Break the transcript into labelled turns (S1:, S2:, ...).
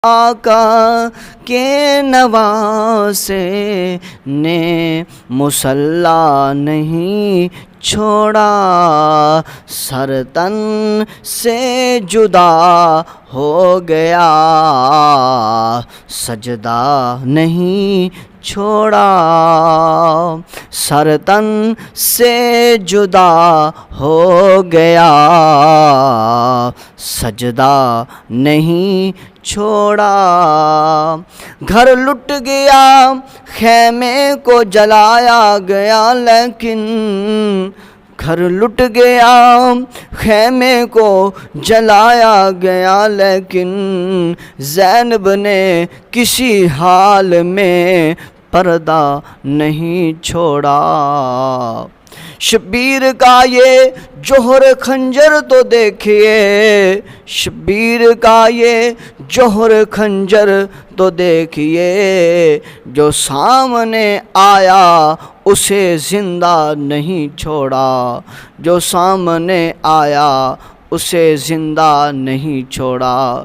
S1: آقا کے نواسے نے مصلی نہیں چھوڑا، سر تن سے جدا ہو گیا، سجدہ نہیں چھوڑا، سر تن سے جدا ہو گیا، سجدہ نہیں چھوڑا۔ گھر لٹ گیا، خیمے کو جلایا گیا، لیکن گھر لٹ گیا، خیمے کو جلایا گیا، لیکن زینب نے کسی حال میں پردہ نہیں چھوڑا۔ شبیر کا یہ جوہر خنجر تو دیکھیے، شبیر کا یہ جوہر خنجر تو دیکھیے، جو سامنے آیا اسے زندہ نہیں چھوڑا، جو سامنے آیا اسے زندہ نہیں چھوڑا۔